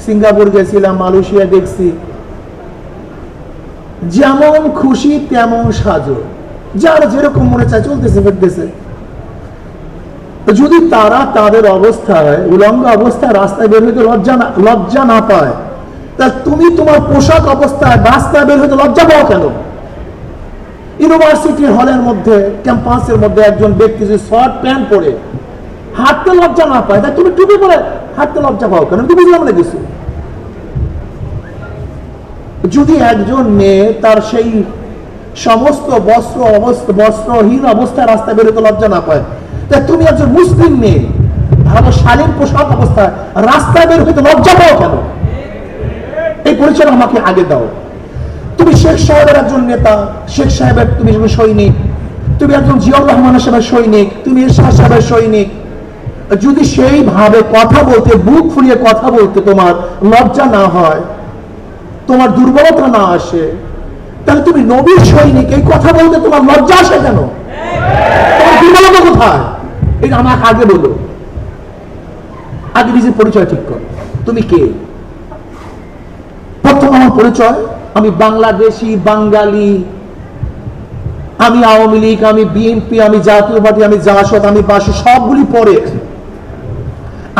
Singapore গেছিলাম, Malaysia দেখছি, যেমন খুশি তেমন সাজো, যার যেরকম মনে চায় চলতেছে ফিরতেছে। যদি তারা তাদের অবস্থায় উলঙ্গ অবস্থায় রাস্তায় বের হইতে লজ্জা না পায়, তা তুমি তোমার পোশাক অবস্থায় রাস্তায় বের হইতে লজ্জা পাও কেন? ইউনিভার্সিটি হলের মধ্যে, ক্যাম্পাসের মধ্যে একজন ব্যক্তি যদি শর্ট প্যান্ট পরে হাঁটতে লজ্জা না পায়, তাই তুমি টুপি পরে হাঁটতে লজ্জা পাও কেন? তুমি বুঝলাম না কিছু। যদি একজন মেয়ে তার সেই সমস্ত বস্ত্রহীন অবস্থায় রাস্তায় বেরোতে লজ্জা না পায়, তাই তুমি একজন মুসলিম মেয়ে ভালো শালীন পোশাক অবস্থায় রাস্তায় বের হইতে লজ্জা পাও কেন? এই পরিচয় আমাকে আগে দাও। তুমি শেখ সাহেবের একজন নেতা, শেখ সাহেবের তুমি সৈনিক, তুমি একজন জিয়াউর রহমান সাহেবের সৈনিক, তুমি এরশাদ সাহেবের সৈনিক। যদি সেইভাবে কথা বলতে, বুক ফুলিয়ে কথা বলতে তোমার লজ্জা না হয়, তোমার দুর্বলতা না আসে, তাহলে তুমি নবীর সৈনিক, এই কথা বলতে তোমার লজ্জা আসে কেন? তোমার দুর্বলতা কোথায়? এটা আমাকে আগে বলো। আগে নিজের পরিচয় ঠিক করো, তুমি কে। প্রথম আমার পরিচয়, আমি বাংলাদেশি, বাঙালি, আমি আওয়ামী লীগ, আমি বিএনপি, আমি জাতীয় পার্টি, আমি জাসদ, আমি বাসু, সবগুলি পরে।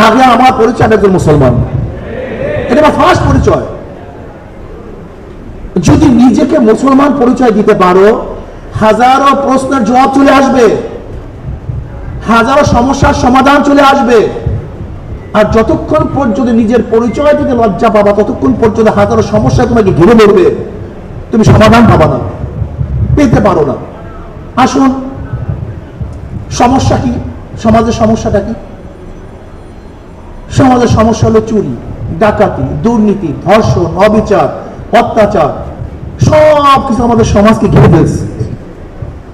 আগে আমার পরিচয় একজন মুসলমান, এটা আমার ফার্স্ট পরিচয়। যদি নিজেকে মুসলমান পরিচয় দিতে পারো, হাজারো প্রশ্নের জবাব চলে আসবে, হাজারো সমস্যার সমাধান চলে আসবে। আর যতক্ষণ পর্যন্ত নিজের পরিচয় দিতে লজ্জা পাবা, ততক্ষণ পর্যন্ত হাজারো সমস্যা তোমাকে ঘিরে ধরবে, তুমি সমাধান পাবা না, পেতে পারো না। আসুন, সমস্যা কি? সমাজের সমস্যাটা কি? সমাজের সমস্যা হলো চুরি, ডাকাতি, দুর্নীতি, ধর্ষণ, অবিচার, অত্যাচার, সব কিছু আমাদের সমাজকে ঘিরে ফেলছে।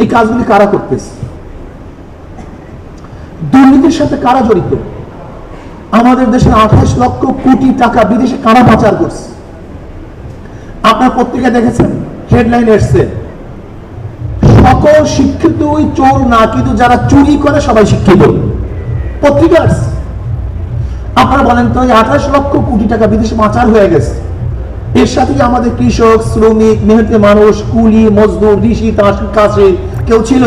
এই কাজগুলি কারা করতেছে? দুর্নীতির সাথে কারা জড়িত? আমাদের দেশে 28 লক্ষ কোটি টাকা বিদেশে কারা পাচার করছে? আপনার পত্রিকা দেখেছেন, হেডলাইন এসছে, সকল শিক্ষিত চোর না, কিন্তু যারা চুরি করে সবাই শিক্ষিত। পত্রিকা আপনারা বলেন তো, 28 লক্ষ কোটি টাকা বিদেশে পাচার হয়ে গেছে, এর সাথে আমাদের কৃষক, শ্রমিক, মেহনতি মানুষ, কুলি, মজদুর, ঋষি, তার কাছে কেউ ছিল?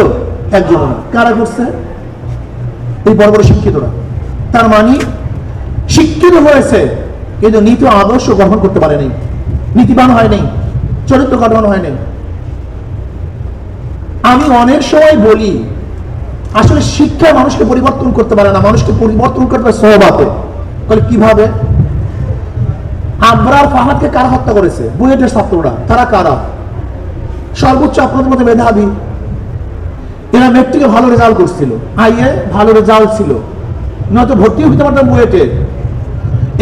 একজন। কারা করছে? এই বড় বড় শিক্ষিতরা। তার মানে শিক্ষিত হয়েছে কিন্তু নীতি আদর্শ গ্রহণ করতে পারেনি, নীতিবান হয়নি, চরিত্র গঠন হয়নি। আমি অনেক সময় বলি, আসলে শিক্ষা মানুষকে পরিবর্তন করতে পারে না, মানুষকে পরিবর্তন করতে পারে স্বভাবে। তাহলে কিভাবে? আবরার ফাহাদকে কারা হত্যা করেছে? বুয়েটের ছাত্ররা। তারা কারা? সর্বোচ্চ আপনাদের মধ্যে মেধাবী, এরা মেট্রিকে ভালো রেজাল্ট করছিল, আইএ ভালো রেজাল্ট ছিল, নয়তো ভর্তি হতে পারতাম বুয়েটে।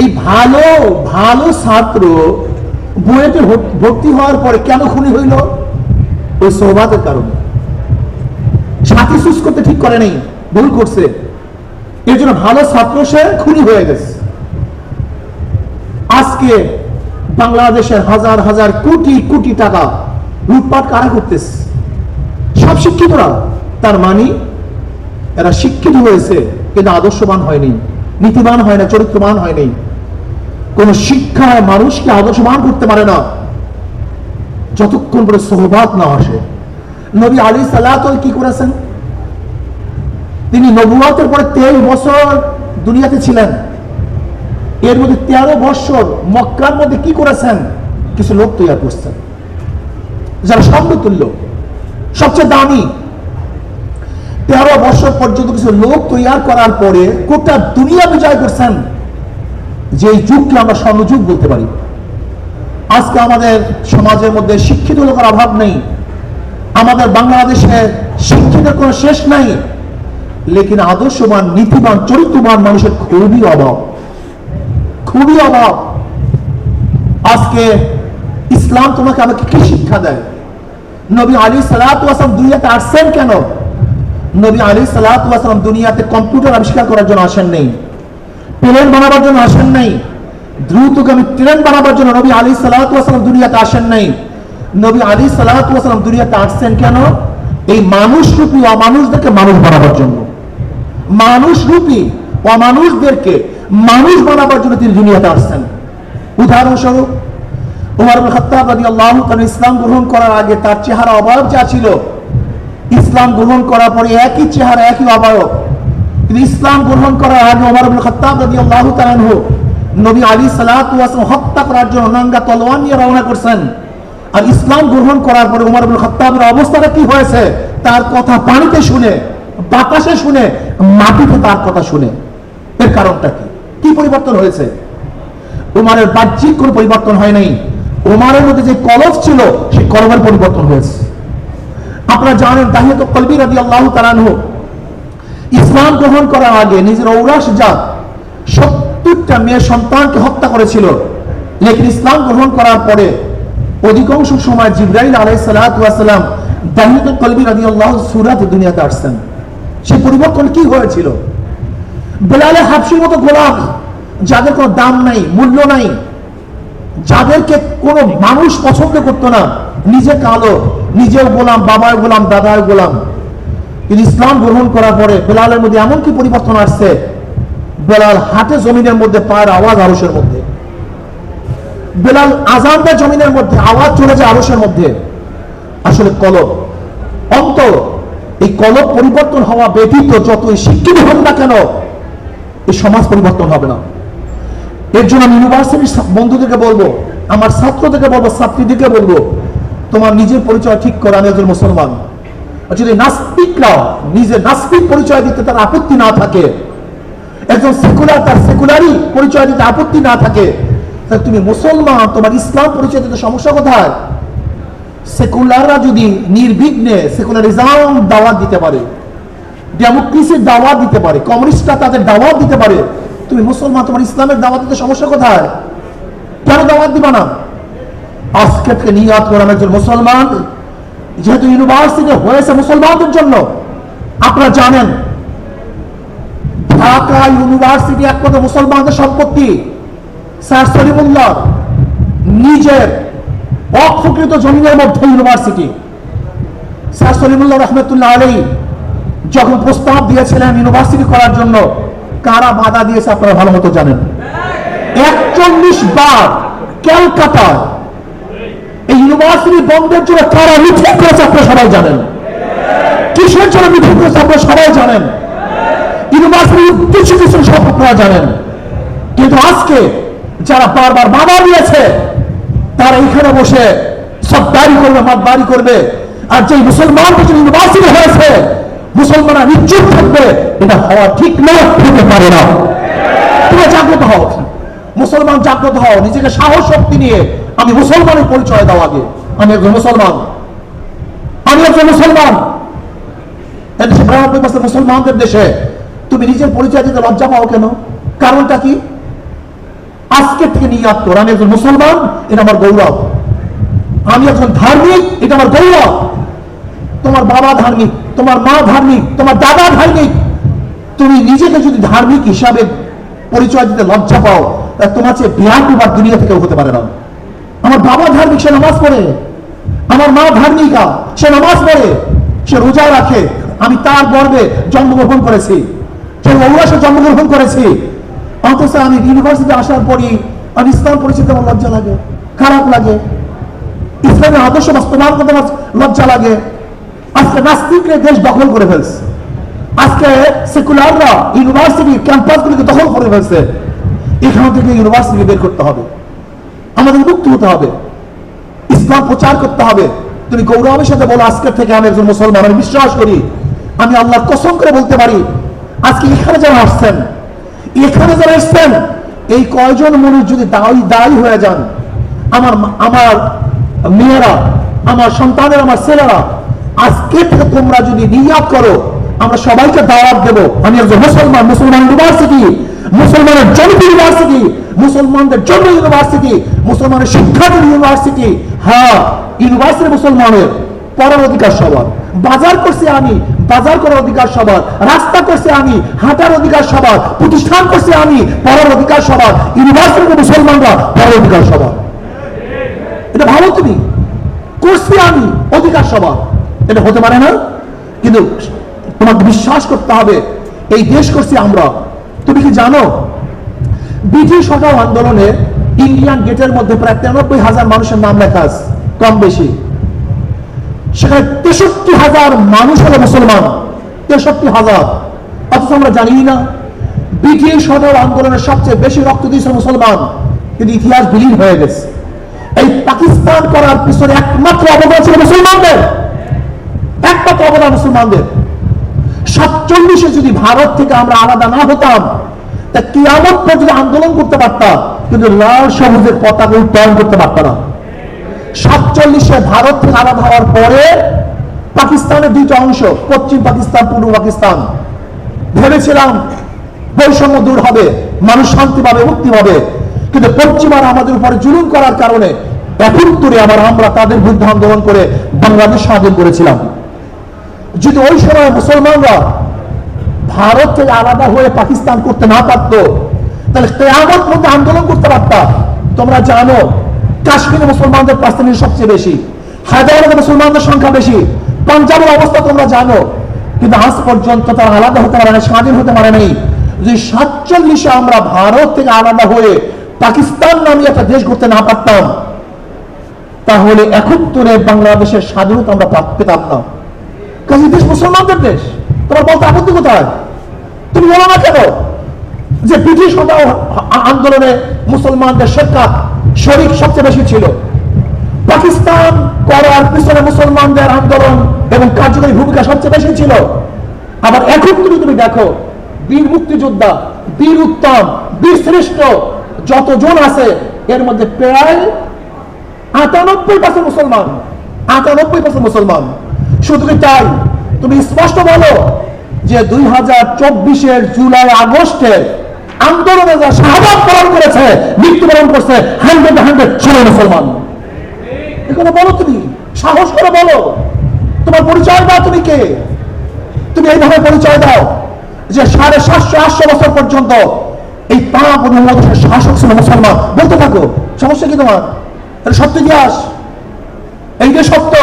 এই ভালো ভালো ছাত্র বুয়েটে ভর্তি হওয়ার পরে কেন খুনি হইল? ওই সোহবাতের কারণে। সাথী চুজ করতে ঠিক করে নেই, ভুল করছে, এর জন্য ভালো ছাত্র সে খুনি হয়ে গেছে। আজকে বাংলাদেশের হাজার হাজার কোটি কোটি টাকা লুটপাট কারা করতেছে? সব শিক্ষিতরা। তার মানে এরা শিক্ষিত হয়েছে কিন্তু আদর্শবান হয়নি, নীতিবান হয় না, চরিত্রবান হয়নি। কোন শিক্ষায় মানুষকে আদর্শবান করতে পারে না যতক্ষণ পরে সোহবাত না আসে। নবী আলাইহিস সালাত কি করেছেন? তিনি নবুয়তের পরে 23 বছর দুনিয়াতে ছিলেন, এর মধ্যে 13 বছর মক্কার মধ্যে কি করেছেন? কিছু লোক তৈরি করছেন যারা সমতুল্য, সবচেয়ে দামি। 13 বছর পর্যন্ত কিছু লোক তৈরি করার পরে গোটা দুনিয়া বিজয় করছেন, যে যুগকে আমরা স্বর্ণযুগ বলতে পারি। আজকে আমাদের সমাজের মধ্যে শিক্ষিত লোকের অভাব নেই, আমাদের বাংলাদেশে শিক্ষিতের কোনো শেষ নাই, লেকিন আদর্শবান, নীতিবান, চরিত্রবান মানুষের খুবই অভাব, খুবই অভাব। আজকে ইসলাম তোমাকে আমাকে কি শিক্ষা দেয়? নবী আলাইহিস সালাতু ওয়াস সালাম দুনিয়াতে আসছেন কেন? নবী আলাইহিস সালাতু ওয়াস সালাম দুনিয়াতে কম্পিউটার আবিষ্কার করার জন্য আসেন নাই, প্লেন বানাবার জন্য আসেন নাই, দ্রুতগামী ট্রেন বানাবার জন্য নবী আলাইহিস সালাতু ওয়াস সালাম দুনিয়াতে আসেন নাই। নবী আলাইহিস সালাতু ওয়াস সালাম দুনিয়াতে আসছেন কেন? এই মানুষ রূপী অমানুষদেরকে মানুষ বানাবার জন্য, মানুষ রূপী অমানুষদেরকে মানুষ বানাবার জন্য তিনি দুনিয়াতে আসছেন। উদাহরণস্বরূপ উমর ইবনে খাত্তাব রাদিয়াল্লাহু তাআলা ইসলাম গ্রহণ করার আগে তার চেহারা অবয়ব যা ছিল, ইসলাম গ্রহণ করার পরে একই চেহারা একই অবয়ব। কিন্তু ইসলাম গ্রহণ করার আগে উমর ইবনে খাত্তাব রাদিয়াল্লাহু তাআলা আনহু নবী আলাইহিস সালাতু ওয়াস সালাম হত্যা করার জন্য নাঙ্গা তলোয়ার নিয়ে রওনা করছেন। আর ইসলাম গ্রহণ করার পরে উমর ইবনে খাত্তাবের অবস্থাটা কি হয়েছে? তার কথা পানিতে শুনে, বাতাসে শুনে, মাটিতে তার কথা শুনে। এর কারণটা কি? কি পরিবর্তন হয়েছে? উমরের বাহ্যিক কোনো পরিবর্তন হয় নাই, উমরের মধ্যে যে কলব ছিল সেই কলবের পরিবর্তন হয়েছে। আপনারা জানেন দাহিয়াতুল কলবি রাদিয়াল্লাহু তাআলা আনহু ইসলাম গ্রহণ করার আগে নিজের ঔরাস জাত 70টা মেয়ে সন্তানকে হত্যা করেছিল। লেকিন ইসলাম গ্রহণ করার পরে অধিকাংশ সময় জিবরাইল আলাইহিস সালাতু ওয়াস সালাম দাহিয়াতুল কলবি রাদিয়াল্লাহু সূরাতে দুনিয়াতে আসছেন। সেই পরিবর্তন কি হয়েছিল? বেলাল হাবশির মতো গোলাম, যাদের কোনো দাম নাই, মূল্য নাই, যাদেরকে কোনো মানুষ পছন্দ করতো না, নিজে কালো, নিজেও গোলাম, বাবার গোলাম, দাদার গোলাম। কিন্তু ইসলাম গ্রহণ করার পরে বেলালের মধ্যে এমন কি পরিবর্তন আসছে? বেলাল হাঁটে জমিনের মধ্যে, পায়ের আওয়াজ আরশের মধ্যে। বেলাল আযান দেয় জমিনের মধ্যে, আওয়াজ চলে যায় আরশের মধ্যে। আসলে কলব, অন্তর, এই কলব পরিবর্তন হওয়া ব্যতীত যতই শিক্ষিত হন না কেন এই সমাজ পরিবর্তন হবে না। এর জন্য আমি ইউনিভার্সিটির বন্ধুদেরকে বলবো, আমার ছাত্রদেরকে বলবো, ছাত্রীদেরকে বলবো, তোমার নিজের পরিচয় ঠিক করো, আমি একজন মুসলমান। যদি নাস্তিকরা নিজের নাস্তিক পরিচয় দিতে তার আপত্তি না থাকে, একজন সেকুলার তার সেকুলারই পরিচয় দিতে আপত্তি না থাকে, তাহলে তুমি মুসলমান, তোমার ইসলাম পরিচয় দিতে সমস্যা কোথায়? সেকুলাররা যদি নির্বিঘ্নে সেকুলারিজম দাওয়াত দিতে পারে, ডেমোক্রেসির দাওয়াত দিতে পারে, কমিউনিস্টরা তাদের দাওয়াত দিতে পারে, তুমি মুসলমান, তোমার ইসলামের দাওয়াত দিতে সমস্যা কোথায়? কেন দাওয়াত দিবা না? আজকে থেকে নিয়াত করেন একজন মুসলমান, যেহেতু ইউনিভার্সিটি হয়েছে মুসলমানদের জন্য। আপনারা জানেন ঢাকা ইউনিভার্সিটি একমাত্র মুসলমানদের সম্পত্তি। স্যার সলিমুল্লাহ নিজের অক্ষকৃত জমিনের মধ্যে ইউনিভার্সিটি। স্যার সলিমুল্লাহ রহমতুল্লাহ আলাইহি যখন প্রস্তাব দিয়েছিলেন ইউনিভার্সিটি করার জন্য, কারা বাধা দিয়েছে আপনারা ভালো মতো জানেন। 41 বার ক্যালকাটা এই ইউনিভার্সিটি বন্ধের জন্য কারা মিছিল করেছে আপনারা সবাই জানেন। কিসের জন্য মিছিল করেছে আপনারা সবাই জানেন। ইউনিভার্সিটির কিছু কিছু সব আপনারা জানেন। কিন্তু আজকে যারা বারবার বাধা দিয়েছে তারা এখানে বসে সব দাঁড়ি করবে, মাত দাঁড়ি করবে। আর যে মুসলমানদের জন্য ইউনিভার্সিটি হয়েছে, মুসলমানরা নিশ্চিত থাকবে এটা হওয়া ঠিক না, হতে পারে না। তুমি জাগ্রত হও, মুসলমান জাগ্রত হও, নিজেকে সাহস শক্তি নিয়ে আমি মুসলমানের পরিচয় দাও। আগে আমি একজন মুসলমান, আমি একজন মুসলমান। এদেশে 92% মুসলমানদের দেশে তুমি নিজের পরিচয় দিতে লজ্জা পাও কেন? কারণটা কি? আজকে থেকে নিয়াত করো, আমি একজন মুসলমান, এটা আমার গৌরব। আমি একজন ধার্মিক, এটা আমার গৌরব। তোমার বাবা ধার্মিক, তোমার মা ধার্মিক, তোমার দাদা ধার্মিক, তুমি নিজেকে যদি ধার্মিক হিসাবে পরিচয় দিতে লজ্জা পাও, তোমার চেয়ে বিরাট দুনিয়া থেকে হতে পারে না। আমার বাবা ধার্মিক, সে নামাজ পড়ে। আমার মা ধার্মিকা, সে নামাজ পড়ে, সে রোজা রাখে। আমি তার গর্বে জন্মগ্রহণ করেছি, সে ঔরাসে জন্মগ্রহণ করেছি। অথচ আমি ইউনিভার্সিটি আসার পরই আমি ইসলাম পরিচিত, আমার লজ্জা লাগে, খারাপ লাগে। ইসলামের আদর্শ বাস্তবায়ন করতে আমার লজ্জা লাগে। আজকে নাস্তিকরা দেশ দখল করে ফেলছে। আজকে সেকুলাররা ইউনিভার্সিটি ক্যাম্পাসগুলিকে দখল করে ফেলছে। এখান থেকে ইউনিভার্সিটি বের করতে হবে, আমাদের মুক্ত হতে হবে, ইসলাম প্রচার করতে হবে। তুমি গৌরবের সাথে বলো, আজকের থেকে আমি একজন মুসলমান। আমি বিশ্বাস করি, আমি আল্লাহর কসম করে বলতে পারি, আজকে এখানে যারা আসছেন, এখানে যারা এসছেন, এই কয়জন মানুষ যদি দায়ী হয়ে যান, আমার মেয়েরা, আমার সন্তানের, আমার ছেলেরা, আজকে থেকে তোমরা যদি নিয়াত করো, আমরা সবাইকে দাওয়াত দেব, আমি একজন মুসলমান, মুসলমান ইউনিভার্সিটি, মুসলমানের জন্য ইউনিভার্সিটি, মুসলমানদের জন্য ইউনিভার্সিটি, মুসলমানের শিক্ষার্থী ইউনিভার্সিটি। হ্যাঁ, ইউনিভার্সিটি মুসলমানের, পড়ার অধিকার সবার। বাজার করছে আমি, বাজার করার অধিকার সবার। রাস্তা করছে আমি, হাঁটার অধিকার সবার। প্রতিষ্ঠান করছে আমি, পড়ার অধিকার সবার। ইউনিভার্সিটির মুসলমানরা, পড়ার অধিকার সবার। এটা ভালো, তুমি করছি আমি, অধিকার সবার। এটা হতে পারে না। কিন্তু তোমাকে বিশ্বাস করতে হবে, এই দেশ করছি আমরা। তুমি কি জানো ব্রিটিশ হটাও আন্দোলনে ইন্ডিয়ান গেটের মধ্যে প্রায় 93,000 মানুষের নাম লেখা আছে, কম বেশি। সেখানে 63,000 মানুষ হলো মুসলমান, 63,000। অথচ আমরা জানি না ব্রিটিশ সদর আন্দোলনের সবচেয়ে বেশি রক্ত দিয়েছে মুসলমান, কিন্তু ইতিহাস বিলীন হয়ে গেছে। এই পাকিস্তান করার পিছনে একমাত্র অবদান ছিল মুসলমানদের, একমাত্র অবদান মুসলমানদের। 47-এ যদি ভারত থেকে আমরা আলাদা না হতাম, তা কিয়ামত পর্যন্ত আন্দোলন করতে পারতাম, কিন্তু লাল সবুজের পতাকা উত্তোলন করতে পারতাম না। 47-এ ভারত থেকে আলাদা হওয়ার পরে পাকিস্তানের দুইটা অংশ, পশ্চিম পাকিস্তান, পূর্ব পাকিস্তান। ভেবেছিলাম বৈষম্য দূর হবে, মানুষ শান্তি পাবে, মুক্তি পাবে, কিন্তু পশ্চিমারা আমাদের উপরে জুলুম করার কারণে 71-এ আমরা তাদের বিরুদ্ধে আন্দোলন করে বাংলাদেশ স্বাধীন করেছিলাম। যদি ওই সময় মুসলমানরা ভারত থেকে আলাদা হয়ে পাকিস্তান করতে না পারতো, তাহলে কিয়ামত পর্যন্ত আন্দোলন করতে পারতাম। তোমরা জানো কাশ্মীরে মুসলমানদের পার্সেন্টেজ সবচেয়ে বেশি, হায়দ্রাবাদে মুসলমানদের সংখ্যা বেশি, পাঞ্জাবের অবস্থা তোমরা জানো, কিন্তু আজ পর্যন্ত তারা আলাদা হতে পারে না, স্বাধীন হতে পারে নাই। যদি 47-এ আমরা ভারত থেকে আলাদা হয়ে পাকিস্তান নামে একটা দেশ করতে না পারতাম, তাহলে 71-এ বাংলাদেশের স্বাধীনতা আমরা পেতাম না। কাজে দেশ মুসলমানদের দেশ, তোমার বলতে আপত্তি কোথায়? তুমি বলো না কেন যে ব্রিটিশ আন্দোলনে মুসলমানদের শরিক সবচেয়ে বেশি ছিল? পাকিস্তান করার পিছনে মুসলমানদের আন্দোলন এবং কার্যকরী ভূমিকা সবচেয়ে বেশি ছিল। আবার এখন তুমি দেখো, বীর মুক্তিযোদ্ধা, বীর উত্তম, বীর শ্রেষ্ঠ যতজন আছে, এর মধ্যে প্রায় 98% মুসলমান, 98% মুসলমান। শুধু কি তাই? তুমি স্পষ্ট বলো যে 2024-এর জুলাই আগস্টে আন্দোলনে যা শাহাদাত বরণ করেছে, মৃত্যুবরণ করছে, 100 সবাই মুসলমান। এখানে বলো, তুমি সাহস করে বলো, তোমার পরিচয় দাও, তুমি কে? তুমি এইভাবে পরিচয় দাও যে 750-800 বছর পর্যন্ত এই পাক উপমহাদেশের শাসক ছিল মুসলমান, বলতে থাকো, সমস্যা কি তোমার? এটা সত্য ইতিহাস, এইটা সত্য।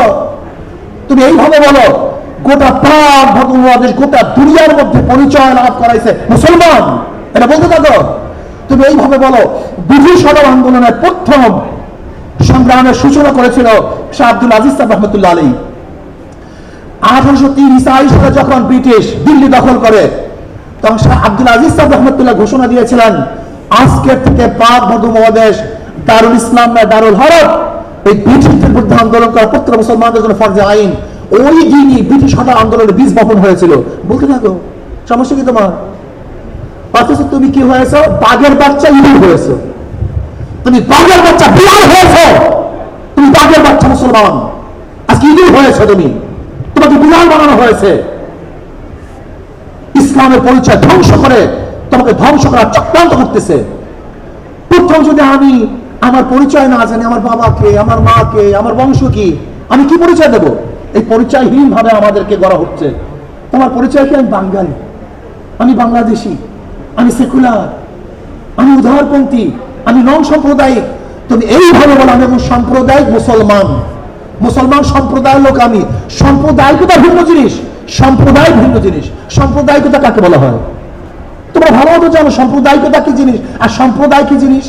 তুমি এইভাবে বলো গোটা পাক উপমহাদেশ, গোটা দুনিয়ার মধ্যে পরিচয় লাভ করাইছে মুসলমান, এটা বলতে থাকো। তুমি এইভাবে বলো ব্রিটিশ সদর আন্দোলনের প্রথম সংগ্রামের সূচনা করেছিল শাহ আব্দুল আজিজ সাহেব রহমতুল্লাহ আলাইহি। 1830 সালে যখন ব্রিটিশ দিল্লি দখল করে, তখন শাহ আব্দুল আজিজ সাহেব রহমতুল্লাহ ঘোষণা দিয়েছিলেন, আজকের থেকে পাক উপমহাদেশ দারুল ইসলাম না দারুল হরব। এই ব্রিটিশদের বিরুদ্ধে আন্দোলন করা প্রত্যেক মুসলমানদের জন্য ফরজে আইন। ওই দিনই ব্রিটিশ সদর আন্দোলনের বীজ বপন হয়েছিল, বলতে থাকো, সমস্যা কি তোমার? অথচ তুমি কি হয়েছো? বাঘের বাচ্চা ইঁদুর হয়েছো, তুমি বাঘের বাচ্চা বিড়াল হয়েছো, তুমি বাঘের বাচ্চা মুসলমান, আজকে ইঁদুর হয়েছো, তুমি, তোমাকে বিড়াল বানানো হয়েছে। ইসলামের পরিচয় ধ্বংস করে তোমাকে ধ্বংস করার চক্রান্ত করতেছে। প্রথম যদি আমি আমার পরিচয় না জানি, আমার বাবাকে, আমার মাকে, আমার বংশ কি, আমি কি পরিচয় দেব? এই পরিচয়হীন ভাবে আমাদেরকে গড়া হচ্ছে। তোমার পরিচয় কি? আমি বাঙালি, আমি বাংলাদেশি, আমি সেকুলার, আমি উদারপন্থী, আমি নন সাম্প্রদায়িক। তুমি এইভাবে বলো আমি এখন সাম্প্রদায়িক মুসলমান, মুসলমান সম্প্রদায়ের লোক আমি। সাম্প্রদায়িকতা ভিন্ন জিনিস, সম্প্রদায় ভিন্ন জিনিস। সাম্প্রদায়িকতা কাকে বলা হয়? তোমরা ভালো মতো জানো সাম্প্রদায়িকতা কি জিনিস আর সম্প্রদায় কি জিনিস।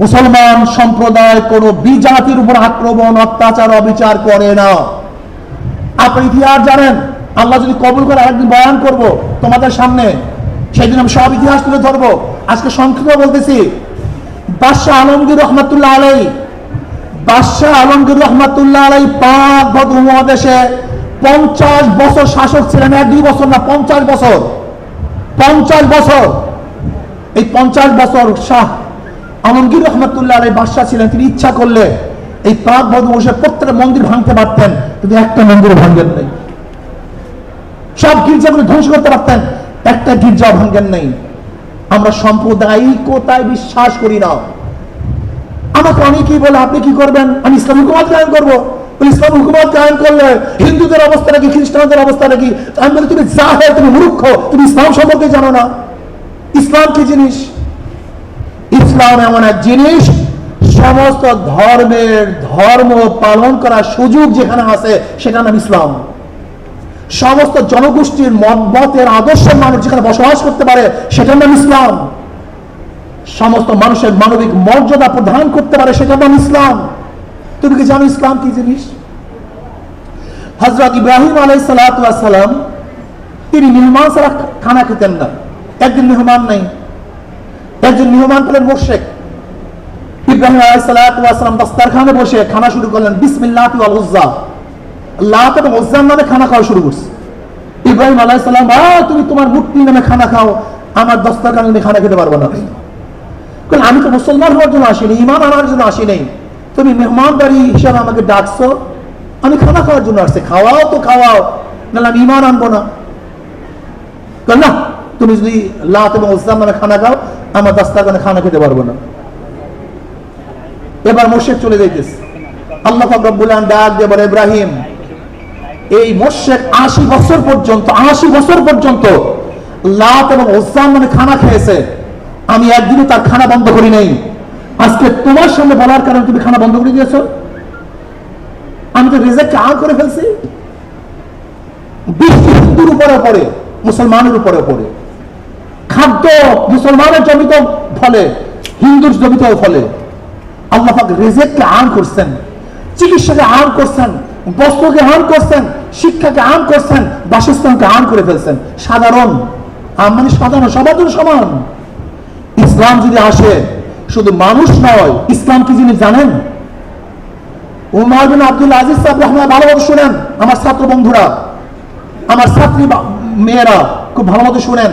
মুসলমান সম্প্রদায় কোন বিজাতির উপর আক্রমণ, অত্যাচার, অবিচার করে না। আপনি ইতিহাস জানেন, আল্লাহ যদি কবুল করে আরেকদিন বয়ান করব তোমাদের সামনে, সেদিন আমি সব ইতিহাস তুলে ধরবো। আজকে সংক্ষেপে বলতেছি, বাদশাহ আলমগীর রহমতুল্লাহ আলাইহি, বাদশাহ আলমগীর রহমতুল্লাহ আলাইহি পাক উপমহাদেশে 50 বছর শাসক ছিলেন। 1-2 বছর না, 50 বছর, 50 বছর। এই 50 বছর শাহ আলমগীর রহমতুল্লাহ আলাইহি বাদশাহ ছিলেন। তিনি ইচ্ছা করলে এই পাক উপমহাদেশের প্রত্যেকটা মন্দির ভাঙতে পারতেন, কিন্তু একটা মন্দির ভাঙেন নাই। সব গির্জাগুলো ধ্বংস করতে পারতেন, একটা গির্জা ভাঙেন নাই। আমরা সাম্প্রদায়িকতায় বিশ্বাস করি না। আমাকে অনেকেই বলে আপনি কি করবেন? আমি ইসলাম হুকুমত কায়েম করবো। ইসলাম হুকুমত কায়েম করলে হিন্দুদের অবস্থা নাকি, খ্রিস্টানদের অবস্থা নাকি? আমি বলি তুমি জাহেল, তুমি মূর্খ, তুমি ইসলাম সম্পর্কে জানো না। ইসলাম কি জিনিস? ইসলাম এমন এক জিনিস, সমস্ত ধর্মের ধর্ম পালন করার সুযোগ যেখানে আছে সেটার নাম ইসলাম। সমস্ত জনগোষ্ঠীর মতের আদর্শের মানুষ যেখানে বসবাস করতে পারে সেটার নাম ইসলাম। সমস্ত মানুষের মানবিক মর্যাদা প্রদান করতে পারে, সেটা নাম ইসলাম। তুমি কি জানো ইসলাম কি জিনিস? হযরত ইব্রাহিম আলাইহিস সালাতু ওয়াস সালাম তিনি মেহমান ছাড়া খানা খেতেন না। একদিন মেহমান নাই, একজন মেহমান পেলেন মুশরিক। ইব্রাহিম আলাইহিস সালাতু ওয়াস সালাম দস্তরখানে বসে খানা শুরু করলেন, বিসমিল্লাহি ওয়াল উজ্জা, লাত এবং উজ্জার নামে খানা খাওয়া শুরু করছে। ইব্রাহিম আলাইহিস সালাম, তুমি তোমার মূর্তি নামে খানা খাও, আমার দস্তরখানে তুমি খানা খেতে পারবে না। কারণ আমি তো মুসলমান হওয়ার জন্য আসিনি, ঈমান আনার জন্য আসি নাই, তুমি মেহমানদারি হিসাবে আমাকে ডাকছো, আমি খানা খাওয়ার জন্য আসছি, খাওয়াও তো খাওয়াও, নাহলে আমি ঈমান আনবো না। না, তুমি যদি লাত এবং উজ্জার নামে খানা খাও, আমার দস্তরখানে খানা খেতে পারবো না। এবার মুশরিক চলে যাইতেছে। আল্লাহ পাক রব্বুল আলামিন ডাক দিয়ে বলে, ইব্রাহিম, এই মুশরিক 80 বছর পর্যন্ত লাত এবং উজ্জার নামে খানা খেয়েছে, আমি একদিনও তার খানা বন্ধ করি নাই। আজকে তোমার সামনে বলার কারণে তুমি খানা বন্ধ করে দিয়েছো। আমি তো রিজেক্ট আন করে ফেলছি। বৃষ্টি হিন্দুর উপরে পড়ে, মুসলমানের উপরে পড়ে, খাদ্য মুসলমানের জমিতে ফলে, হিন্দুর জমিতেও ফলে। আল্লাহ পাক রিজেক্টকে আন করছেন, চিকিৎসাকে আন করছেন, বস্ত্রকে আন করছেন, শিক্ষাকে আন করছেন, বাসস্থানকে আন করে ফেলছেন। সাধারণ মানে সাধারণ, সবার জন্য সমান। ইসলাম যদি আসে, শুধু মানুষ নয়, ইসলাম কি জিনিস জানেন? উমর বিন আব্দুল আজিজ সাহেব রাহমাতুল্লাহ ভালো মতো শুনেন, আমার ছাত্র বন্ধুরা, আমার ছাত্রী মেয়েরা খুব ভালো মতো শুনেন।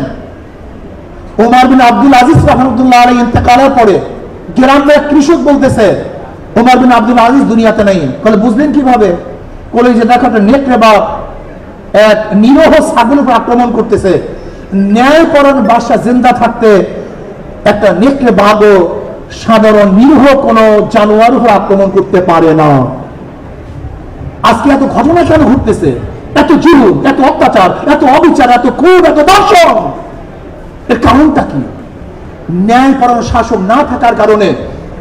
উমর বিন আব্দুল আজিজ রাহমাতুল্লাহ আলাইহি ইন্তেকালের পরে গ্রামের কৃষক বলতেছে, উমর বিন আব্দুল আজিজ দুনিয়াতে নেই। বলে বুঝলেন কিভাবে? বলে যে দেখো, একটা নেকড়ে বাঘ এক নিরহ ছাগলের উপর আক্রমণ করতেছে, ন্যায়পরায়ণ বাদশা জিন্দা থাকতে একটা নেকড়ে বাঘও সাধারণ নিরহ কোন জানোয়ার উপর আক্রমণ করতে পারে না। আজকে এত ঘটনা কেন ঘটতেছে? এত জুলুম, এত অত্যাচার, এত অবিচার, এত খুন, এত দর্শন, এর কারণটা কি? ন্যায়পরায়ণ শাসক না থাকার কারণে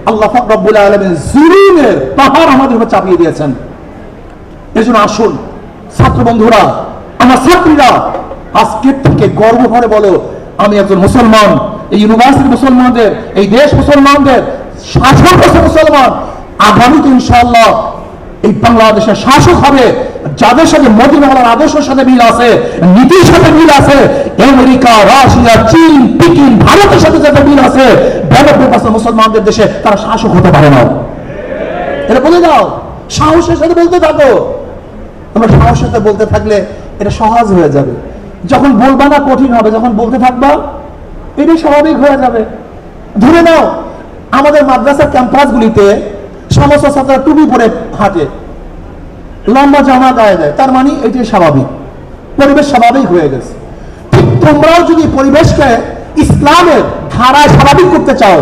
আল্লাহ পাক রব্বুল আলামিন জুলুমের পাহাড় আমাদের উপর চাপিয়ে দিয়েছেন। এজন্য আসুন ছাত্র বন্ধুরা, আমার ছাত্রীরা, আজকের থেকে গর্ব ভরে বলো, আমি একজন মুসলমান। এই ইউনিভার্সিটি মুসলমানদের, এই দেশ মুসলমানদের, শাসক হচ্ছে মুসলমান। আগামীতে ইনশাআল্লাহ এই বাংলাদেশের শাসক হবে যাদের সাথে মদিনাওয়ালার আদর্শের সাথে মিল আছে, নীতির সাথে মিল আছে, আমেরিকা, রাশিয়া, চীন, পিকিং, ভারতের সাথে যাদের মিল আছে, 92% মুসলমানদের দেশে তারা শাসক হতে পারে না। এটা বলে দাও, সাহসের সাথে বলতে থাকো। তোমরা সাহসের সাথে বলতে থাকলে এটা সহজ হয়ে যাবে। যখন বলবা না কঠিন হবে, যখন বলতে থাকবা এটাই স্বাভাবিক হয়ে যাবে। ধরে নাও, আমাদের মাদ্রাসার ক্যাম্পাসগুলিতে সমস্ত ছাত্ররা টুপি পরে হাঁটে, লম্বা জামা গায়ে দেয়, তার মানে এটাই স্বাভাবিক, পরিবেশ স্বাভাবিক হয়ে গেছে। ঠিক তোমরাও যদি পরিবেশকে ইসলামের ধারায় স্বাভাবিক করতে চাও,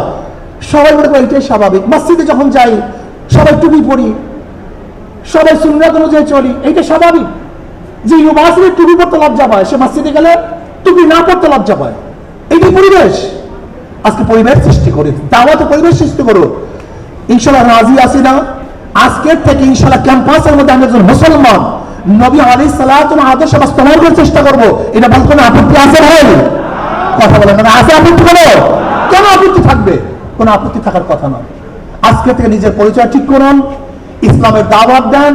সবাই মনে করো এটাই স্বাভাবিক। মসজিদে যখন যাই সবাই টুপি পরি, সবাই সুন্নাত অনুযায়ী চলি, এইটা স্বাভাবিক। যে ইউনিভার্সিটি টুপি পড়তে লজ্জা পায়, সে মসজিদে গেলে টুপি না পড়তে লজ্জা পায়। এইটাই পরিবেশ। আজকে পরিবেশ সৃষ্টি করে, দাওয়াতে পরিবেশ সৃষ্টি করো। ইনশাআল্লাহ রাজি আছি না? আজকের থেকে ইনশাআল্লাহ ক্যাম্পাসের মধ্যে আমি একজন মুসলমান, নবী আলাইহিস সালাতু ওয়াস আদর্শ বাস্তবায়ন করার চেষ্টা করব। এটা বলতে কোনো আপত্তি আছে ভাই? কথা বলেন না, আছে আপত্তি? কোনো কেন আপত্তি থাকবে? কোনো আপত্তি থাকার কথা না। আজকে থেকে নিজের পরিচয় ঠিক করুন, ইসলামের দাওয়াত দেন,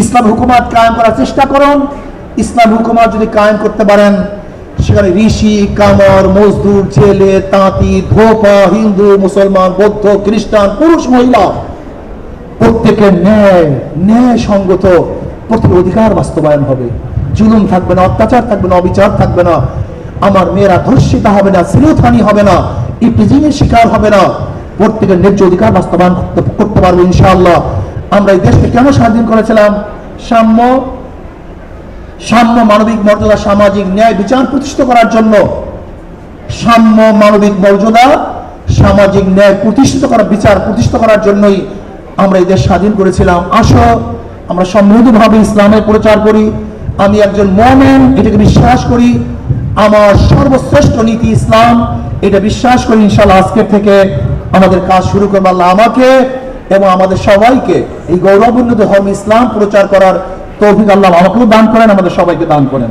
ইসলাম হুকুমত কায়েম করার চেষ্টা করুন। ইসলাম হুকুমত যদি কায়েম করতে পারেন, সেখানে ঋষি, কামর, মজদুর, ছেলে, তাঁতি, ধোপা, হিন্দু, মুসলমান, বৌদ্ধ, খ্রিস্টান, পুরুষ, মহিলা, প্রত্যেকের ন্যায় সঙ্গত প্রত্যেকের অধিকার বাস্তবায়ন হবে। জুলুম থাকবে না, অত্যাচার থাকবে না, অবিচার থাকবে না। আমার মেয়েরা ধর্ষিতা হবে না, শ্লীলতাহানি হবে না, ইপটিজিংয়ের শিকার হবে না। প্রত্যেকের ন্যায্য অধিকার বাস্তবায়ন করতে পারবো ইনশাআল্লাহ। আমরা এই দেশকে কেন স্বাধীন করেছিলাম? সাম্য, মানবিক মর্যাদা, সামাজিক ন্যায় বিচার প্রতিষ্ঠিত করার জন্য। সাম্য, মানবিক মর্যাদা, সামাজিক ন্যায় প্রতিষ্ঠিত করা, বিচার প্রতিষ্ঠিত করার জন্যই আমরা এই দেশ স্বাধীন করেছিলাম। আসো আমরা সমৃদ্ধভাবে ইসলামের প্রচার করি। আমি একজন মুমিন, এটাকে বিশ্বাস করি। আমার সর্বশ্রেষ্ঠ নীতি ইসলাম, এটা বিশ্বাস করি। ইনশাআল্লাহ আজকের থেকে আমাদের কাজ শুরু করবো। আল্লাহ আমাকে এবং আমাদের সবাইকে এই গৌরবোন্নত ধর্ম ইসলাম প্রচার করার তৌফিক আল্লাহ আমাকেও দান করেন, আমাদের সবাইকে দান করেন।